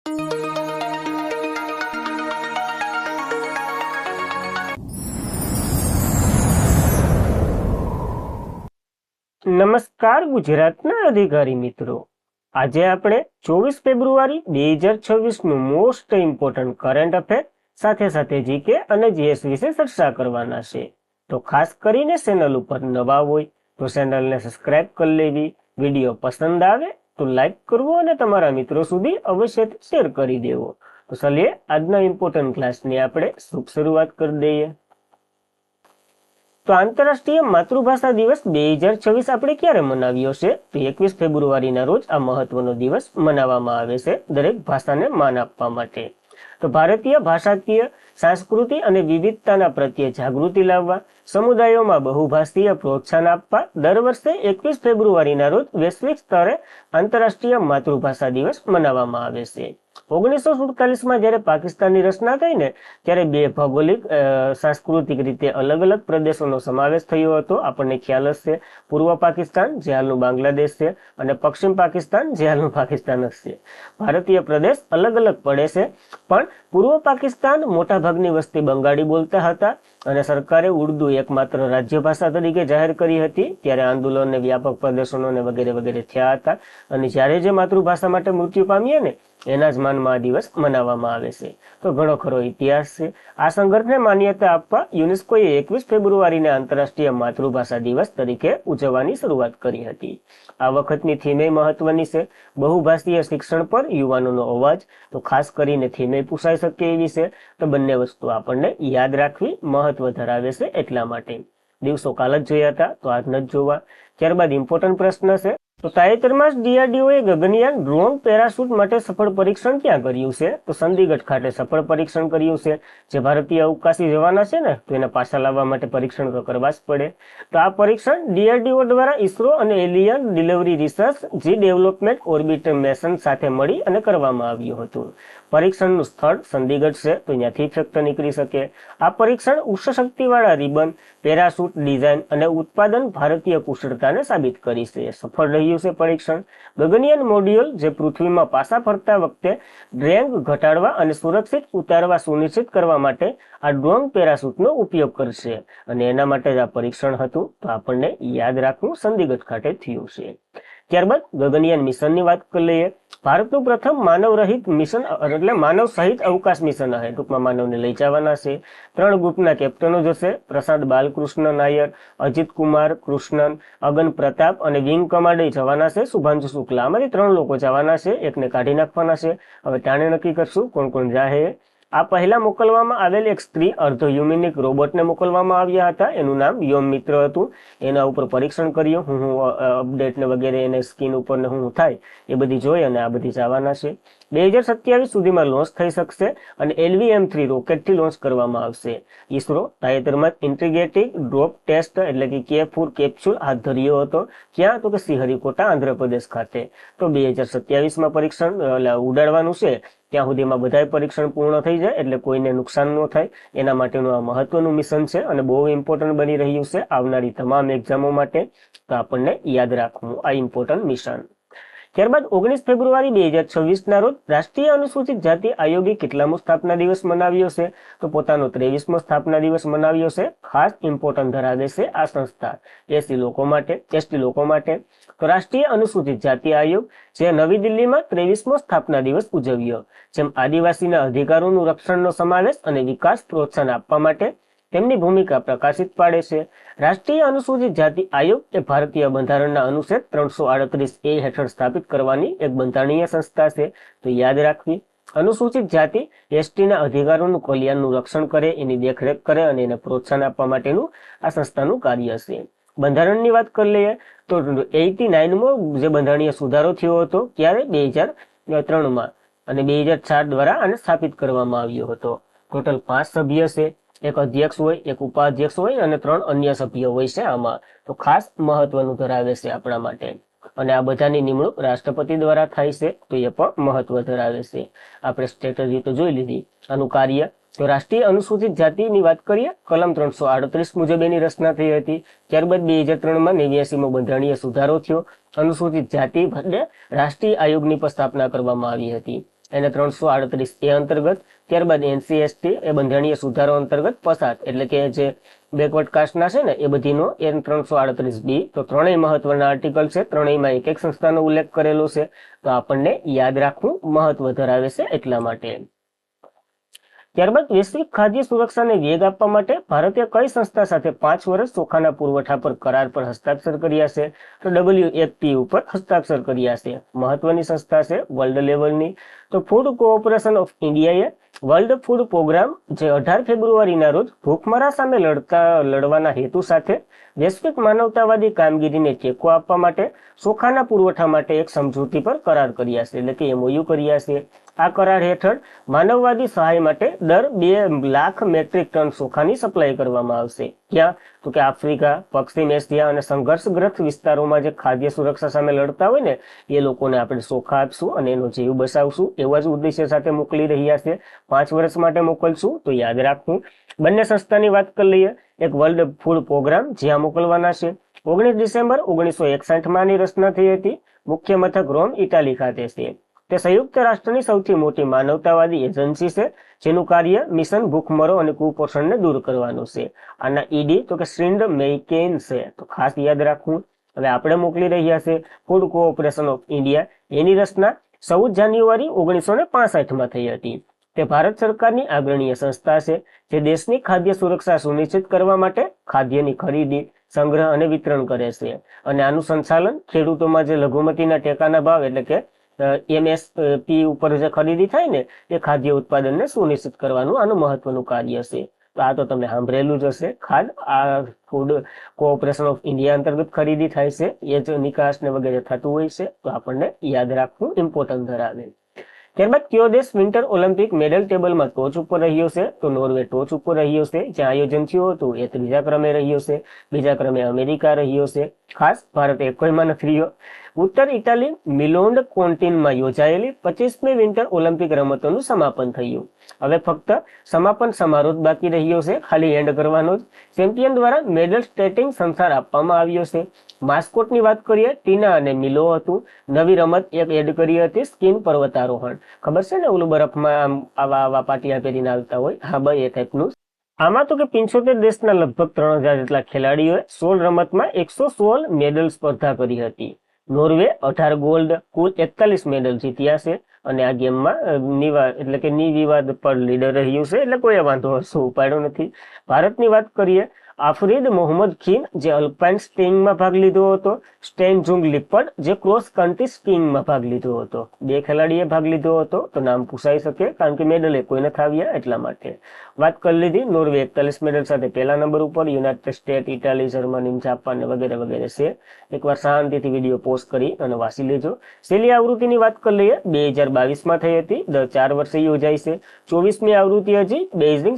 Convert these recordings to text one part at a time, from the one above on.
નમસ્કાર ગુજરાતના અધિકારી મિત્રો, આજે આપણે 24 ફેબ્રુઆરી 2026 નું મોસ્ટ ઇમ્પોર્ટન્ટ કરંટ અફેર સાથે સાથે જીકે અને જીએસ વિશે ચર્ચા કરવાના છે. તો ખાસ કરીને ચેનલ ઉપર નવા હોય તો ચેનલને સબસ્ક્રાઇબ કરી લેવી, વિડીયો પસંદ આવે તો લાઈક કરવો અને તમારા મિત્રો સુધી અવશ્ય શેર કરી દેવો. તો ચાલીએ આજના ઇમ્પોર્ટન્ટ ક્લાસની આપણે શુભ શરૂઆત કરી દઈએ. તો આંતરરાષ્ટ્રીય માતૃભાષા દિવસ 2026 આપણે ક્યારે મનાવ્યો છે? તો 21 ફેબ્રુઆરીના રોજ આ મહત્વનો દિવસ મનાવવામાં આવે છે દરેક ભાષાને માન આપવા માટે. તો ભારતીય ભાષાકીય સંસ્કૃતિ અને વિવિધતાના પ્રત્યે જાગૃતિ લાવવા, સમુદાયોમાં બહુભાષીય પ્રોત્સાહન આપવા દર વર્ષે 21 ફેબ્રુઆરીના રોજ વૈશ્વિક સ્તરે આંતરરાષ્ટ્રીય માતૃભાષા દિવસ મનાવવામાં આવે છે. 1947માં જ્યારે પાકિસ્તાનની રચના થઈ ને ત્યારે બે ભૌગોલિક સાંસ્કૃતિક રીતે અલગ અલગ પ્રદેશોનો સમાવેશ થયો હતો. આપણને ખ્યાલ જ છે, પૂર્વ પાકિસ્તાન જે હાલનું બાંગ્લાદેશ છે અને પશ્ચિમ પાકિસ્તાન જે હાલનું પાકિસ્તાન જ છે. ભારતીય પ્રદેશ અલગ અલગ પડે છે, પણ પૂર્વ પાકિસ્તાન મોટાભાગની વસ્તી બંગાળી બોલતા હતા અને સરકારે ઉર્દુ એકમાત્ર રાજ્ય ભાષા તરીકે જાહેર કરી હતી. ત્યારે આંદોલનને વ્યાપક પ્રદર્શનોને વગેરે વગેરે થયા હતા અને જ્યારે જે માતૃભાષા માટે મૃત્યુ પામીએ ને એના જ માનમાં આ દિવસ મનાવવામાં આવે છે. તો ઘણો ખરો ઇતિહાસ છે. આ સંઘર્ષને માન્યતા આપવા યુનેસ્કોએ 21 ફેબ્રુઆરીને આંતરરાષ્ટ્રીય માતૃભાષા દિવસ તરીકે ઉજવવાની શરૂઆત કરી હતી. આ વખતની થીમે મહત્વની છે, બહુભાષીય શિક્ષણ પર યુવાનોનો અવાજ. તો ખાસ કરીને થીમે પૂછાઈ શકે એવી છે. તો બંને વસ્તુ આપણને યાદ રાખવી મહત્વ ધરાવે છે. એટલા માટે દિવસો કાલ જ જોયા હતા તો આજ ન જોવા. ત્યારબાદ ઇમ્પોર્ટન્ટ પ્રશ્ન છે, તો તાજેતરમાં જ ડીઆરડીઓએ ગગનયાન ડ્રોન પેરાશૂટ માટે સફળ પરીક્ષણ ક્યાં કર્યું છે? તો ચંદીગઢ ખાતે સફળ પરીક્ષણ કર્યું છે. જે ભારતીય અવકાશી જવાના છે ને તો એને પાછા લાવવા માટે પરીક્ષણ તો કરવા જ પડે. તો આ પરીક્ષણ ડીઆરડીઓ દ્વારા ઇસરો અને એલિયન ડિલિવરી રિસર્ચ જી ડેવલપમેન્ટ ઓર્બિટર મિશન સાથે મળી અને કરવામાં આવ્યું હતું. પરીક્ષણનું સ્થળ ચંદીગઢ છે, તો ત્યાંથી ફેક્ટર નીકળી શકે. આ પરીક્ષણ ઉચ્ચ શક્તિવાળા રિબન પેરાશૂટ ડિઝાઇન અને ઉત્પાદન ભારતીય કુશળતાને સાબિત કરી છે. સફળ રહ્યું છે પરીક્ષણ. ગગનયાન મોડ્યુલ જે પૃથ્વીમાં પાછા ફરતા વખતે ડ્રેગ ઘટાડવા અને સુરક્ષિત ઉતારવા સુનિશ્ચિત કરવા માટે આ ડ્રોન પેરાશૂટનો ઉપયોગ કરશે અને એના માટે જ આ પરીક્ષણ હતું. તો આપણને યાદ રાખવું ચંદીગઢ ખાતે થયું છે. ત્યારબાદ ગગનયાન મિશનની વાત કરી લઈએ. ભારતનું પ્રથમ માનવ રહિત મિશન એટલે માનવ સહિત અવકાશ મિશન હશે. ટૂંકમાં માનવને લઈ જવાના છે. 3 ગ્રુપના કેપ્ટનો જશે, પ્રશાંત બાલકૃષ્ણ નાયર, અજીત કુમાર કૃષ્ણન, અગન પ્રતાપ અને વિંગ કમાન્ડર જવાના છે શુભાંશુ શુક્લા. આમાંથી 3 લોકો જવાના છે, એકને કાઢી નાખવાના છે. હવે તાણે નક્કી કરશું કોણ કોણ જાહે. આ પહેલા મોકલવામાં આવેલ એક સ્ત્રી અર્ધ હ્યુમેનિક રોબોટને મોકલવામાં આવ્યા હતા. એનું નામ યોમ મિત્ર હતું. એના ઉપર પરીક્ષણ કર્યું, હું અપડેટ ને વગેરે એને સ્કીન ઉપર ને હું થાય એ બધી જોઈ અને આ બધી જવાના છે. 2027 સુધીમાં લોન્ચ થઈ શકશે અને LVM-3 રોકેટથી લોન્ચ કરવામાં આવશે. ઇસરો તાજેતરમાં ઇન્ટિગ્રેટેડ ડ્રોપ ટેસ્ટ એટલે કે K4 કેપ્સ્યુલ હાથ ધર્યો હતો. ક્યાં? તો કે શ્રીહરિકોટા આંધ્રપ્રદેશ ખાતે. તો 2027માં પરીક્ષણ ઉડાડવાનું છે. ત્યાં સુધીમાં બધા પરીક્ષણ પૂર્ણ થઈ જાય એટલે કોઈને નુકસાન ન થાય એના માટેનું આ મહત્વનું મિશન છે અને બહુ ઇમ્પોર્ટન્ટ બની રહ્યું છે આવનારી તમામ એક્ઝામો માટે. તો આપણને યાદ રાખવું આ ઇમ્પોર્ટન્ટ મિશન. ત્યારબાદ 19 ફેબ્રુઆરી 2026ના રોજ રાષ્ટ્રીય અનુસૂચિત જાતિ આયોગે કેટલામો સ્થાપના દિવસ મનાવ્યો છે? તો પોતાનો 23મો સ્થાપના દિવસ મનાવ્યો છે. ખાસ ઇમ્પોર્ટન્ટ ધરાવે છે આ સંસ્થા એસટી લોકો માટે. તો રાષ્ટ્રીય અનુસૂચિત જાતિ આયોગ જે નવી દિલ્હીમાં 23મો સ્થાપના દિવસ ઉજવ્યો. જેમ આદિવાસીના અધિકારોનું રક્ષણનો સમાવેશ અને વિકાસ પ્રોત્સાહન આપવા માટે તેમની ભૂમિકા પ્રકાશિત પાડે છે. રાષ્ટ્રીય અનુસૂચિત જાતિ આયોગ એ ભારતીય બંધારણના અનુચ્છેદ 338A હેઠળ સ્થાપિત કરવાની એક બંધારણીય સંસ્થા છે. તો યાદ રાખવી. અનુસૂચિત જાતિ એસટીના અધિકારોનું કલ્યાણનું રક્ષણ કરે, એની દેખરેખ કરે અને એને પ્રોત્સાહન આપવા માટેનું આ સંસ્થાનું કાર્ય છે. બંધારણની વાત કરી લઈએ તો 89મો જે બંધારણીય સુધારો થયો હતો ક્યારે? 2003માં અને 2004 દ્વારા આને સ્થાપિત કરવામાં આવ્યો હતો. ટોટલ 5 સભ્ય છે. એક અધ્યક્ષ હોય, એક ઉપાધ્યક્ષ હોય અને 3 અન્ય સભ્યો હોય છે આમાં. તો ખાસ મહત્વનું ધરાવે છે આપણા માટે. અને આ બધાની નિમણૂક રાષ્ટ્રપતિ દ્વારા થાય છે. તો એ પણ મહત્વ ધરાવે છે. આપણે સ્ટ્રેટેજી તો જોઈ લીધી. આનું કાર્ય તો રાષ્ટ્રીય અનુસૂચિત જાતિની વાત કરીએ, કલમ 338 મુજબ એની રચના થઈ હતી. ત્યારબાદ 2003માં 89મો બંધારણીય સુધારો થયો. અનુસૂચિત જાતિ માટે રાષ્ટ્રીય આયોગની પણ સ્થાપના કરવામાં આવી હતી. એને 338A અંતર્ગત, ત્યારબાદ NC/ST એ બંધારણીય સુધારો અંતર્ગત પસાર, એટલે કે જે બેકવર્ડ કાસ્ટના છે ને એ બધીનો N 338B. તો ત્રણેય મહત્વના આર્ટિકલ છે, ત્રણેયમાં એક એક સંસ્થાનો ઉલ્લેખ કરેલો છે, તો આપણને યાદ રાખવું મહત્વ ધરાવે છે એટલા માટે. ત્યારબાદ વૈશ્વિક ખાદ્ય સુરક્ષાને વેગ આપવા માટે ભારતે કઈ સંસ્થા સાથે 5 વર્ષ ચોખાના પુરવઠા પર કરાર પર હસ્તાક્ષર કર્યા છે? તો WFP ઉપર હસ્તાક્ષર કર્યા છે. મહત્વની સંસ્થા છે વર્લ્ડ લેવલની. તો ફૂડ કોઓપરેશન ઓફ ઇન્ડિયાએ વર્લ્ડ ફૂડ પ્રોગ્રામ જે 18 ફેબ્રુઆરીના રોજ ભૂખમરા સામે લડવાના હેતુ સાથે વૈશ્વિક માનવતાવાદી કામગીરીને ટેકો આપવા માટે ચોખાના પુરવઠા માટે એક સમજૂતી પર કરાર કર્યા છે, એટલે કે MOU કર્યા છે. આ કરાર હેઠળ માનવવાદી સહાય માટે દર 2 લાખ મેટ્રિક ટન ચોખાની સપ્લાય કરવામાં આવશે. ક્યાં? તો કે આફ્રિકા, પશ્ચિમ એશિયા અને સંઘર્ષગ્રસ્ત વિસ્તારોમાં જે ખાદ્ય સુરક્ષા સામે લડતા હોય ને એ લોકોને આપણે ચોખા આપશું અને એનો જીવ બચાવશું, એવા જ ઉદ્દેશ્ય સાથે મોકલી રહ્યા છે. 5 વર્ષ માટે મોકલશું, તો યાદ રાખવું. બંને સંસ્થાની વાત કરી લઈએ. એક વર્લ્ડ ફૂડ પ્રોગ્રામ જ્યાં મોકલવાના છે. 19 ડિસેમ્બર 1961માં આની રચના થઈ હતી. મુખ્ય મથક રોમ, ઇટાલી ખાતે છે. તે સંયુક્ત રાષ્ટ્રની સૌથી મોટી માનવતાવાદી એજન્સી છે, જેનું કાર્ય મિશન ભૂખમરો અને કુપોષણને દૂર કરવાનું છે. આના ED તો કે શ્રીન્ડ મેઇકેન છે, તો ખાસ યાદ રાખવું. હવે આપણે મોકલી રહ્યા છે ફૂડ કોઓપરેશન ઓફ ઇન્ડિયા. એની રચના 14 જાન્યુઆરી 1965માં થઈ હતી. તે ભારત સરકારની અગ્રણીય સંસ્થા છે, જે દેશની ખાદ્ય સુરક્ષા સુનિશ્ચિત કરવા માટે ખાદ્યની ખરીદી, સંગ્રહ અને વિતરણ કરે છે. અને આનું સંચાલન ખેડૂતોમાં જે લઘુમતીના ટેકાના ભાવ એટલે કે MSP ઉપર જે ખરીદી થાય ને એ ખાદ્ય ઉત્પાદનને સુનિશ્ચિત કરવાનું આનું મહત્વનું કાર્ય છે. તો આ તો તમે સાંભળેલું જ હશે. આ ફૂડ કોઓપરેશન ઓફ ઇન્ડિયા અંતર્ગત ખરીદી થાય છે, એ જ નિકાસ ને વગેરે થતું હોય છે, તો આપણને યાદ રાખવું ઇમ્પોર્ટન્ટ ધરાવે. ત્યારબાદ કયો દેશ વિન્ટર ઓલિમ્પિક મેડલ ટેબલમાં ટોચ ઉપર રહ્યો છે? તો નોર્વે ટોચ ઉપર રહ્યો છે. જ્યાં આયોજન થયું હતું એ 3જા ક્રમે રહ્યો છે. 2જા ક્રમે અમેરિકા રહ્યો છે. ખાસ ભારત એકોયમાં નથી રહ્યો. ઉત્તર ઇટાલી મિલોન્ડ કોન્ટીનમાં યોજાયેલી 25મી વિન્ટર ઓલિમ્પિક રમતોનું સમાપન થયું. હવે ફક્ત સમાપન સમારોહ બાકી રહ્યો છે, ખાલી એન્ડ કરવાનો જ. ચેમ્પિયન દ્વારા મેડલ સ્ટેટિંગ સંસાર આપવામાં આવ્યો છે. માસ્કોટની વાત કરીએ, ટીના અને મિલો હતું. નવી રમત એક એડ કરી હતી, સ્કીન પર્વતારોહણ. ખબર છે ને ઓલું બરફમાં આવા પાટિયા પહેરીને આવતા હોય, હા ભાઈ એ ટાઈપનું. આમાં તો કે 75 દેશના લગભગ 3000 જેટલા ખેલાડીઓએ 16 રમતમાં 116 મેડલ સ્પર્ધા કરી હતી. નોર્વે 18 ગોલ્ડ, કુલ 41 મેડલ જીત્યા છે. અને આ ગેમમાં એટલે કે નિર્વિવાદ પર લીડર રહ્યું છે, એટલે કોઈ વાંધો ઉપાડ્યો નથી. ભારતની વાત કરીએ, આફરીદ મોહમ્મદ ખીન જે અલ્પાઇન સ્કીઇંગમાં ભાગ લીધો હતો, સ્ટેનજુંગ લિપડ જે ક્રોસ કન્ટ્રી સ્કીઇંગમાં ભાગ લીધો હતો. 2 ખેલાડીએ ભાગ લીધો હતો, તો નામ પૂછાઈ શકે કારણ કે મેડલ એ કોઈ નથી આવ્યા એટલા માટે. વાત કરી લીધી. નોર્વે 41 મેડલ સાથે પહેલા નંબર ઉપર, United state, Italy, Germany, Japan વગેરે વગેરે છે. એકવાર શાંતિથી વિડીયો પોઝ કરી અને વાંચી લેજો. છેલ્લી આવૃત્તિની વાત કરી લઈએ, 2022માં થઈ હતી. દર 4 વર્ષે યોજાય છે. 24મી આવૃત્તિ હજી બેઇજિંગ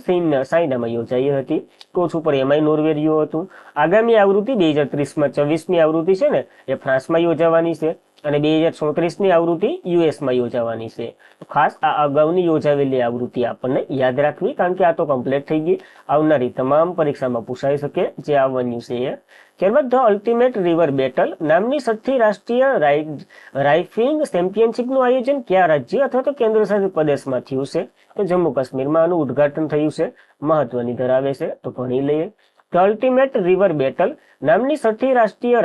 ચાઇનામાં યોજાઈ હતી. ટોચ ઉપર એમાંય નોર્વે રહ્યું હતું. આગામી આવૃત્તિ 2030માં 24મી આવૃત્તિ છે ને એ ફ્રાન્સમાં યોજાવાની છે. અને 2034ની આવૃત્તિ યુએસમાં યોજાવાની છે. ખાસ આ અગાઉની યોજાવેલી આવૃત્તિ આપણને યાદ રાખવી, કારણ કે આ તો કમ્પ્લીટ થઈ ગઈ. આવનારી તમામ પરીક્ષામાં પૂછાઈ શકે જે આવવાનું છે એ. ત્યારબાદ ધ અલ્ટિમેટ રિવર બેટલ નામની 6ઠ્ઠી રાષ્ટ્રીય રાઇફિંગ ચેમ્પિયનશિપનું આયોજન કયા રાજ્ય અથવા તો કેન્દ્ર શાસિત પ્રદેશમાં થયું છે? તો જમ્મુ કાશ્મીરમાં આનું ઉદઘાટન થયું છે. મહત્વની ધરાવે છે, તો ભણી લઈએ. ધ અલ્ટિમેટ રિવર બેટલ નામની 6ઠ્ઠી રાષ્ટ્રીય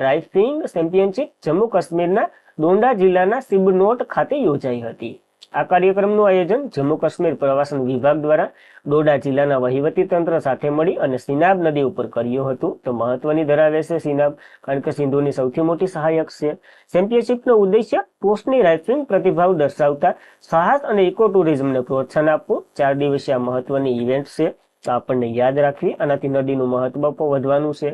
રાઇફિંગ ચેમ્પિયનશિપ જમ્મુ કાશ્મીરના ડોંડા જિલ્લાના સિબનોટ ખાતે યોજાઈ હતી. આ કાર્યક્રમનું આયોજન જમ્મુ કાશ્મીર પ્રવાસન વિભાગ દ્વારા ડોડા જિલ્લાના વહીવટી તંત્ર સાથે મળી અને સિનાબ નદી ઉપર કર્યું હતું. તો મહત્વની ધરાવે છે સિનાબ, કારણ કે સિંધુની સૌથી મોટી સહાયક છે. ચેમ્પિયનશિપનો ઉદ્દેશ્ય પોસ્ટની રાઇફિંગ પ્રતિભાવ દર્શાવતા સાહસ અને ઇકો ટુરિઝમને પ્રોત્સાહન આપવું. 4 દિવસીય મહત્વની ઇવેન્ટ છે, તો આપણને યાદ રાખવી. આનાથી નદીનું મહત્વ વધવાનું છે.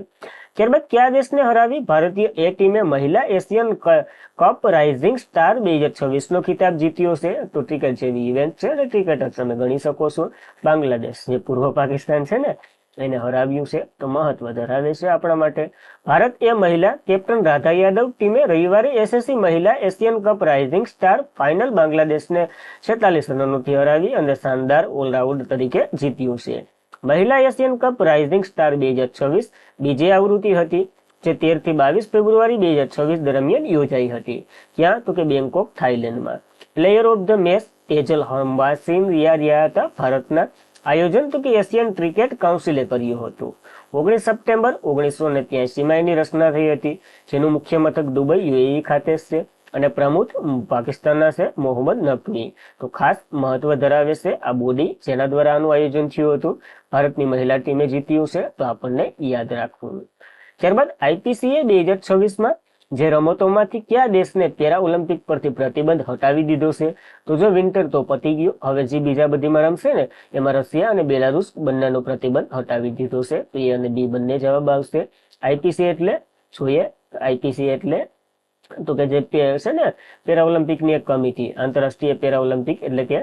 ત્યારબાદ કયા દેશને હરાવી ભારતીય એ ટીમે મહિલા એશિયન કપ રાઇઝિંગ સ્ટાર 2026નો ખિતાબ જીત્યો છે? તો ક્રિકેટ જેવી ઇવેન્ટ છે અને ક્રિકેટ જ તમે ગણી શકો છો. બાંગ્લાદેશ જે પૂર્વ પાકિસ્તાન છે ને એને હરાવ્યું છે, તો મહત્વ ધરાવે છે આપણા માટે. ભારત એ મહિલા કેપ્ટન રાધા યાદવ ટીમે રવિવારે SSC મહિલા Asian cup rising star final બાંગ્લાદેશને 46 રનોથી હરાવી અને શાનદાર ઓલરાઉન્ડ તરીકે જીત્યું છે. મહિલા એશિયન કપ રાઇઝિંગ સ્ટાર 2026 બીજી આવૃત્તિ હતી, જે 13 થી 22 ફેબ્રુઆરી 2026 દરમિયાન યોજાઈ હતી. ક્યાં? તો કે બેંકોક, થાઈલેન્ડમાં. Player of the match Tejal Hambasingh રહ્યા હતા. ભારતના આયોજન તો કે એશિયન ક્રિકેટ કાઉન્સિલે કર્યું હતું. 19 સપ્ટેમ્બર 1983માં એની રચના થઈ હતી, જેનું મુખ્ય મથક દુબઈ યુએઈ ખાતે છે અને પ્રમુખ પાકિસ્તાનના છે મોહમ્મદ નકવી. તો ખાસ મહત્વ ધરાવે છે આ બોડી જેના દ્વારા આનું આયોજન થયું હતું. ભારતની મહિલા ટીમે જીત્યું છે, તો આપણને યાદ રાખવું. ત્યારબાદ આઈપીસીએ 2026માં જે રમતોમાંથી કયા દેશને પેરા ઓલિમ્પિક પરથી પ્રતિબંધ હટાવી દીધો છે? તો જો વિન્ટર તો પતી ગયું, હવે જે બીજા બધીમાં રમશે ને એમાં રશિયા અને બેલારુસ બંનેનો પ્રતિબંધ હટાવી દીધો છે. તો એ અને બી બંને જવાબ આવશે. આઈપીસી એટલે જોઈએ, આઈપીસી એટલે તો કે જે છે ને પેરા ઓલિમ્પિકની એક કમિટી, આંતરરાષ્ટ્રીય પેરા ઓલિમ્પિક એટલે કે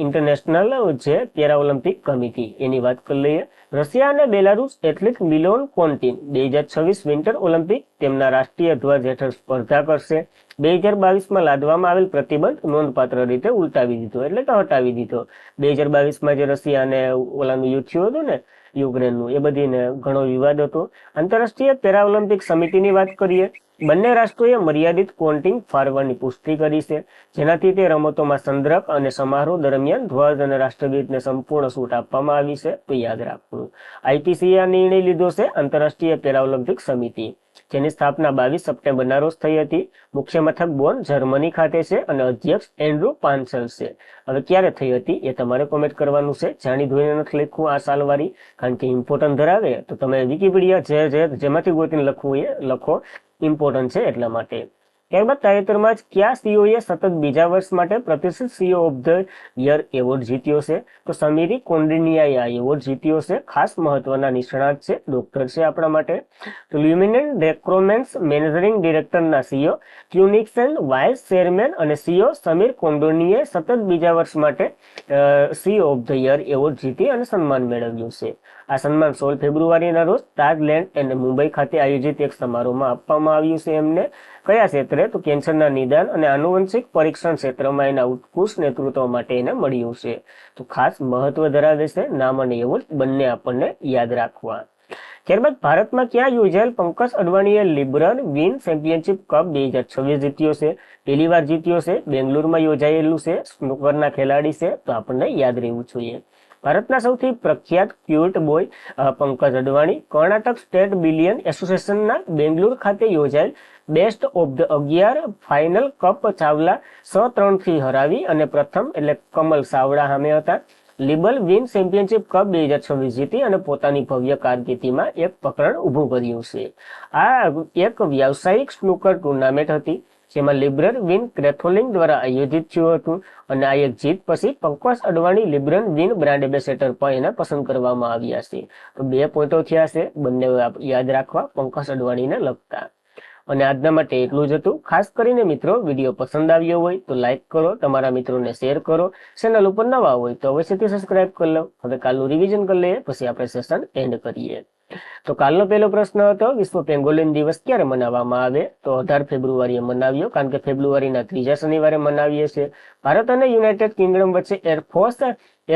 ઇન્ટરનેશનલ જે પેરા ઓલિમ્પિક કમિટી, એની વાત કરી લઈએ. રશિયા અને બેલારુસ એથ્લેટ મિલોન કોન્ટિન 2026 વિન્ટર ઓલિમ્પિક તેમના રાષ્ટ્રીય ધ્વજ હેઠળ સ્પર્ધા કરશે. 2022માં લાદવામાં આવેલ પ્રતિબંધ નોંધપાત્ર રીતે ઉલટાવી દીધો એટલે કે હટાવી દીધો. 2022માં જે રશિયા અને ઓલાનું યુદ્ધ થયું હતું ને યુક્રેનનું, એ બધીને ઘણો વિવાદ હતો. આંતરરાષ્ટ્રીય પેરા ઓલિમ્પિક સમિતિની વાત કરીએ, બંને રાષ્ટ્રોએ મર્યાદિત ક્વોન્ટિંગ ફાળવવાની પુષ્ટિ કરી છે, જેનાથી તે રમતોમાં સંદર્ભ અને સમારોહ દરમિયાન ધ્વજ અને રાષ્ટ્રગીતને સંપૂર્ણ છૂટ આપવામાં આવી છે. તો યાદ રાખવું. આઈપીસીએ આ નિર્ણય લીધો છે આંતરરાષ્ટ્રીય પેરા ઓલિમ્પિક સમિતિ, જેની સ્થાપના 22 સપ્ટેમ્બરના રોજ થઈ હતી. મુખ્ય મથક બોન જર્મની ખાતે છે અને અધ્યક્ષ એન્ડ્રુ પાન્સલ છે. હવે ક્યારે થઈ હતી એ તમારે કોમેન્ટ કરવાનું છે. જાણી ધોઈને નથી લખવું આ સાલવારી, કારણ કે ઇમ્પોર્ટન્ટ ધરાવે. તો તમે વિકીપીડિયા જેમાંથી ગોતીને લખવું એ લખો, ઇમ્પોર્ટન્ટ છે એટલા માટે. ત્યારબાદ તાજેતરમાં જ કયા સીઓએ સતત બીજા વર્ષ માટે પ્રતિષ્ઠિત CEO of the year award જીત્યો છે? તો સમીરી કોન્ડિનિયાએ આ એવોર્ડ જીત્યો છે. ખાસ મહત્વના નિષ્ણાત છે, ડોક્ટર છે આપણા માટે. તો લ્યુમિનેન્ટ રેક્રોમેન્સ મેનેજરિંગ ડિરેક્ટરના સીઓ ક્યુનિક્સન વાઇસ ચેરમેન અને સીઓ સમીર કોન્ડોનીએ સતત બીજા વર્ષ માટે CEO of the year award જીતી અને સન્માન મેળવ્યું છે. આ સન્માન 16 ફેબ્રુઆરીના રોજ તાજલેન્ડ અને મુંબઈ ખાતે આયોજિત એક સમારોહમાં આપવામાં આવ્યું છે એમને. કયા ક્ષેત્રે? તો કેન્સરના નિદાન અને આનુવંશિક પરીક્ષણ ક્ષેત્રમાં એના ઉત્કૃષ્ટ નેતૃત્વ માટે એને મળ્યું છે. તો ખાસ મહત્વ ધરાવે છે નામ અને એવોર્ડ બંને આપણને યાદ રાખવા. ત્યારબાદ ભારતમાં ક્યાં યોજાયેલ પંકજ અડવાણીએ લિબરન વિન ચેમ્પિયનશિપ કપ 2026 જીત્યો છે? પહેલી વાર જીત્યો છે. બેંગ્લોરમાં યોજાયેલું છે. સ્નૂકરના ખેલાડી છે, તો આપણને યાદ રહેવું જોઈએ. ભારતના સૌથી પ્રખ્યાત cute boy Pankaj Advani Karnataka state billion એસોસિએશનના બેંગ્લોર ખાતે યોજાયેલ best of the 11 final cup Chawla 6-3 થી હરાવી અને પ્રથમ એટલે કમલ સાવડા સામે હતા. લિબલ વિન ચેમ્પિયનશિપ કપ 2026 જીતી અને પોતાની ભવ્ય કારકિર્દીમાં એક પ્રકરણ ઊભું કર્યું છે. આ એક વ્યાવસાયિક સ્નૂકર ટુર્નામેન્ટ હતી, જેમાં લિબરન વિન ક્રેથોલિંગ દ્વારા આયોજિત થયું હતું અને આ એક જીત પછી પંકજ અડવાણી લિબરન વિન બ્રાન્ડ એમ્બેસેડર પણ એને પસંદ કરવામાં આવ્યા છે. તો 2 પોઈન્ટો થયા છે, બંને યાદ રાખવા પંકજ અડવાણીને લગતા. અને આજના માટે એટલું જ હતું. ખાસ કરીને મિત્રો વિડીયો પસંદ આવ્યો હોય તો લાઈક કરો, તમારા મિત્રોને શેર કરો, ચેનલ ઉપર નવા હોય તો અવશ્યથી સબસ્ક્રાઇબ કરી લો. હવે કાલનું રિવિઝન કરી લઈએ, પછી આપણે સેશન એન્ડ કરીએ. તો કાલનો પહેલો પ્રશ્ન હતો, વિશ્વ પેંગોલિન દિવસ ક્યારે મનાવવામાં આવે? તો 18 ફેબ્રુઆરીએ મનાવ્યો, કારણ કે ફેબ્રુઆરીના 3જા શનિવારે મનાવીએ છીએ. ભારત અને યુનાઇટેડ કિંગડમ વચ્ચે એરફોર્સ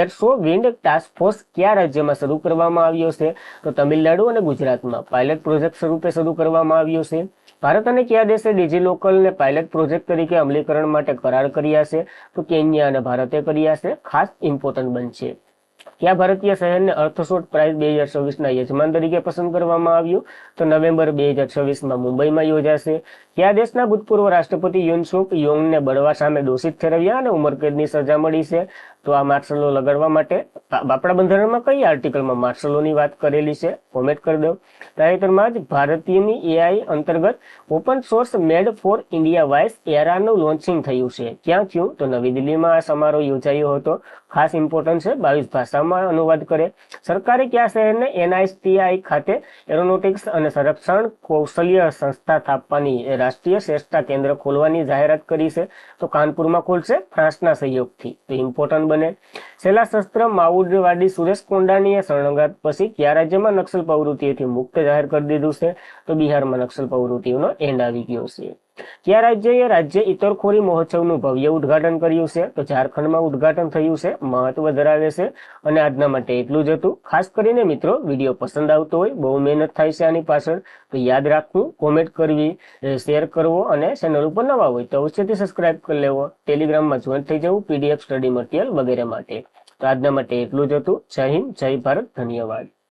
એરશો વિન્ડ ટાસ્ક ફોર્સ કયા રાજ્યમાં શરૂ કરવામાં આવ્યો છે? તો તમિલનાડુ અને ગુજરાતમાં પાયલટ પ્રોજેક્ટ સ્વરૂપે શરૂ કરવામાં આવ્યો છે. ભારત અને કયા દેશે ડિજીલોકરને પાયલટ પ્રોજેક્ટ તરીકે અમલીકરણ માટે કરાર કર્યા છે? તો કેન્યા અને ભારતે કર્યા છે. ખાસ ઇમ્પોર્ટન્ટ બનશે. કયા ભારતીય શહેરને અર્થશોટ પ્રાઇઝ 2026ના યજમાન તરીકે પસંદ કરવામાં આવ્યું? તો નવેમ્બર 2026માં મુંબઈમાં યોજાશે. કયા દેશના ભૂતપૂર્વ રાષ્ટ્રપતિ યુન સુક યોંગને બળવા સામે દોષિત ઠેરવ્યા અને ઉંમરકેદની સજા મળી છે? તો આ માર્શલો લગાડવા માટે આપણા બંધારણમાં કઈ આર્ટિકલમાં માર્શલોની વાત કરેલી છે? કોમેન્ટ કરી દો. તાજેતરમાં જ ભારતીયની એઆઈ અંતર્ગત open source made for India વાઇસ એરાનું લોન્ચિંગ થયું છે. ક્યાં થયું? તો નવી દિલ્હીમાં આ સમારોહ યોજાયો હતો. ખાસ ઇમ્પોર્ટન્ટ છે, 22 ભાષામાં અનુવાદ કરે. સરકારે કયા શહેરને એનઆઈટીઆઈ ખાતે એરોનોટિક્સ અને સંરક્ષણ કૌશલ્ય સંસ્થા સ્થાપવાની રાષ્ટ્રીય શ્રેષ્ઠતા કેન્દ્ર ખોલવાની જાહેરાત કરી છે? તો કાનપુરમાં ખોલશે ફ્રાન્સના સહયોગથી. તો ઇમ્પોર્ટન્ટ બને. છેલ્લા શસ્ત્ર માઓવાદી સુરેશ કોંડાનીએ શરણાગત પછી કયા રાજ્યમાં નક્સલ પ્રવૃત્તિથી મુક્ત જાહેર કરી દીધું છે? તો બિહારમાં નક્સલ પ્રવૃત્તિઓનો એન્ડ આવી ગયો છે. કયા રાજ્યએ રાજ્ય ઇતરખોરી મહોત્સવનું ભવ્ય ઉદ્ઘાટન કર્યું છે? તો ઝારખંડમાં ઉદ્ઘાટન થયું છે. મહત્વ ધરાવે છે. અને આજના માટે એટલું જ હતું. ખાસ કરીને મિત્રો વિડીયો પસંદ આવતો હોય, બહુ મહેનત થાય છે આની પાછળ, તો યાદ રાખવું, કોમેન્ટ કરવી, શેર કરવો અને ચેનલ ઉપર નવા હોય તો અવશ્યથી સબસ્ક્રાઇબ કરી લેવો, ટેલિગ્રામમાં જોઈન થઈ જવું PDF સ્ટડી મટીરિયલ વગેરે માટે. તો આજના માટે એટલું જ હતું. જય હિન્દ, જય ભારત, ધન્યવાદ.